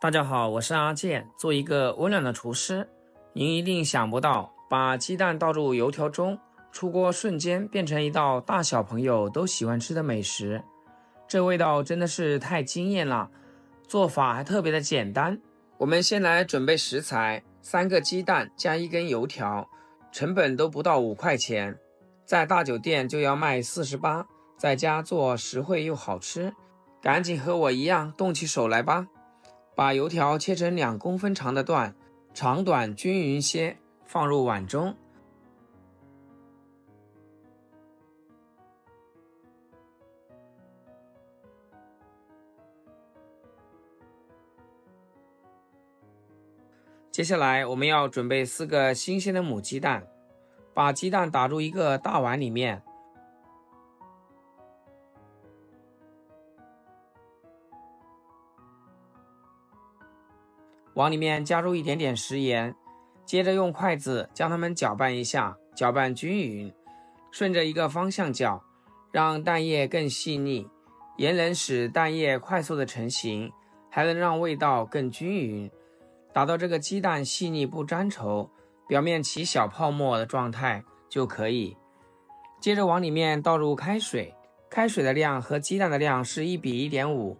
大家好，我是阿健，做一个温暖的厨师。您一定想不到，把鸡蛋倒入油条中，出锅瞬间变成一道大小朋友都喜欢吃的美食。这味道真的是太惊艳了，做法还特别的简单。我们先来准备食材，3个鸡蛋加1根油条，成本都不到5块钱，在大酒店就要卖48，在家做实惠又好吃。赶紧和我一样动起手来吧。把油条切成2公分长的段，长短均匀些，放入碗中。接下来我们要准备4个新鲜的母鸡蛋，把鸡蛋打入一个大碗里面。往里面加入一点点食盐，接着用筷子将它们搅拌一下，搅拌均匀，顺着一个方向搅，让蛋液更细腻。盐能使蛋液快速的成型，还能让味道更均匀，达到这个鸡蛋细腻不粘稠，表面起小泡沫的状态就可以。接着往里面倒入开水，开水的量和鸡蛋的量是1比1.5，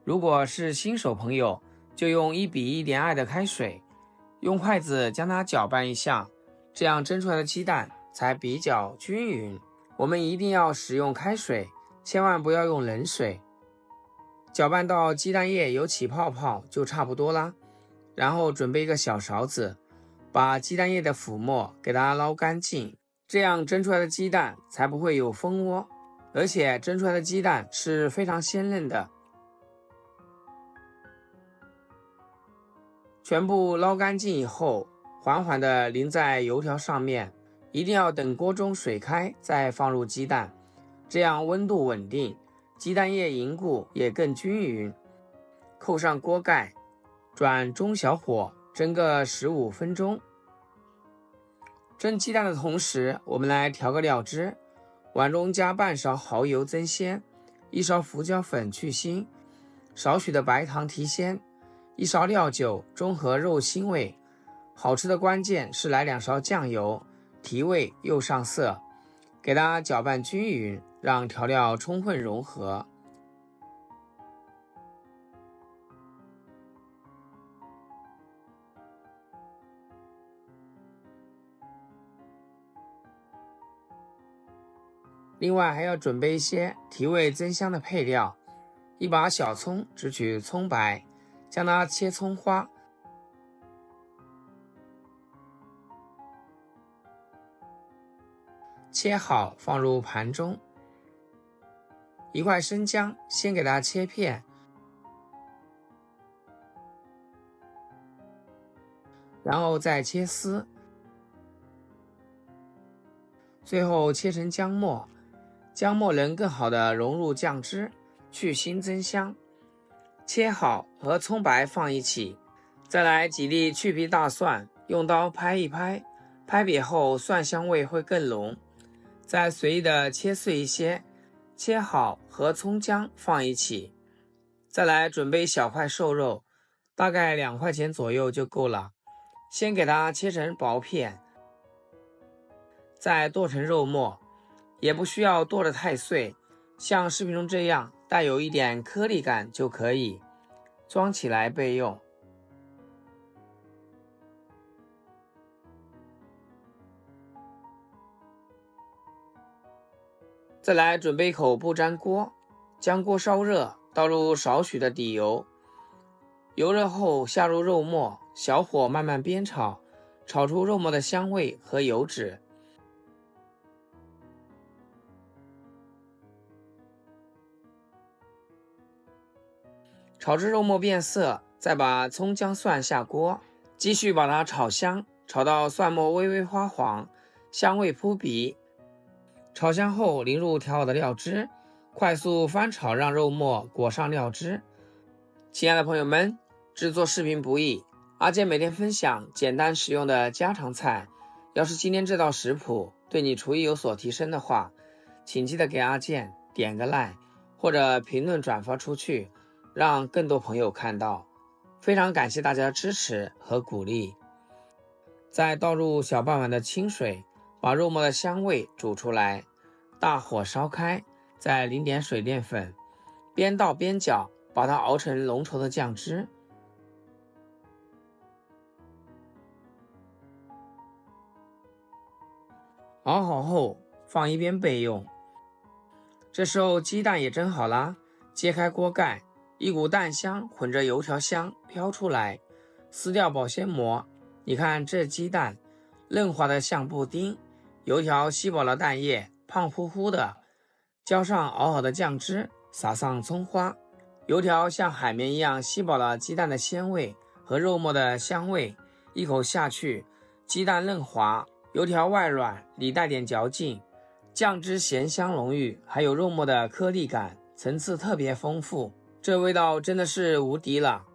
如果是新手朋友就用1比1.2的开水，用筷子将它搅拌一下，这样蒸出来的鸡蛋才比较均匀。我们一定要使用开水，千万不要用冷水。搅拌到鸡蛋液有起泡泡就差不多啦。然后准备一个小勺子，把鸡蛋液的浮沫给它捞干净，这样蒸出来的鸡蛋才不会有蜂窝，而且蒸出来的鸡蛋是非常鲜嫩的。全部捞干净以后，缓缓地淋在油条上面，一定要等锅中水开再放入鸡蛋，这样温度稳定，鸡蛋液凝固也更均匀。扣上锅盖，转中小火蒸个15分钟。蒸鸡蛋的同时，我们来调个料汁，碗中加半勺蚝油增鲜，1勺胡椒粉去腥，少许的白糖提鲜，1勺料酒中和肉腥味。好吃的关键是来2勺酱油，提味又上色。给它搅拌均匀，让调料充分融合。另外还要准备一些提味增香的配料，1把小葱，只取葱白，将它切葱花，切好放入盘中。1块生姜，先给它切片，然后再切丝，最后切成姜末。姜末能更好的融入酱汁，去腥增香。切好和葱白放一起，再来几粒去皮大蒜，用刀拍一拍，拍扁后蒜香味会更浓。再随意的切碎一些，切好和葱姜放一起。再来准备小块瘦肉，大概2块钱左右就够了。先给它切成薄片，再剁成肉末，也不需要剁得太碎，像视频中这样带有一点颗粒感就可以，装起来备用。再来准备一口不粘锅，将锅烧热，倒入少许的底油，油热后下入肉末，小火慢慢煸炒，炒出肉末的香味和油脂。炒至肉末变色，再把葱姜蒜下锅，继续把它炒香，炒到蒜末微微发黄，香味扑鼻。炒香后淋入调好的料汁，快速翻炒，让肉末裹上料汁。亲爱的朋友们，制作视频不易，阿健每天分享简单实用的家常菜。要是今天这道食谱对你厨艺有所提升的话，请记得给阿健点个 like， 或者评论转发出去，让更多朋友看到。非常感谢大家的支持和鼓励。再倒入小半碗的清水，把肉末的香味煮出来，大火烧开，再淋点水淀粉，边倒边搅，把它熬成浓稠的酱汁。熬好后放一边备用。这时候鸡蛋也蒸好啦，揭开锅盖，一股蛋香混着油条香飘出来，撕掉保鲜膜。你看这鸡蛋嫩滑的像布丁，油条吸饱了蛋液，胖乎乎的，浇上熬好的酱汁，撒上葱花，油条像海绵一样吸饱了鸡蛋的鲜味和肉末的香味，一口下去，鸡蛋嫩滑，油条外软，里带点嚼劲，酱汁咸香浓郁，还有肉末的颗粒感，层次特别丰富，这味道真的是无敌了。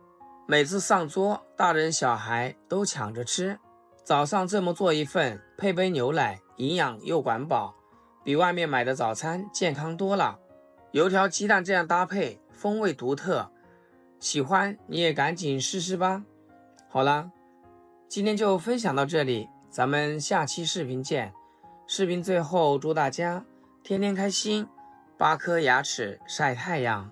每次上桌，大人小孩都抢着吃。早上这么做一份，配杯牛奶，营养又管饱，比外面买的早餐健康多了。油条鸡蛋这样搭配，风味独特，喜欢你也赶紧试试吧。好了，今天就分享到这里，咱们下期视频见。视频最后祝大家天天开心，8颗牙齿晒太阳。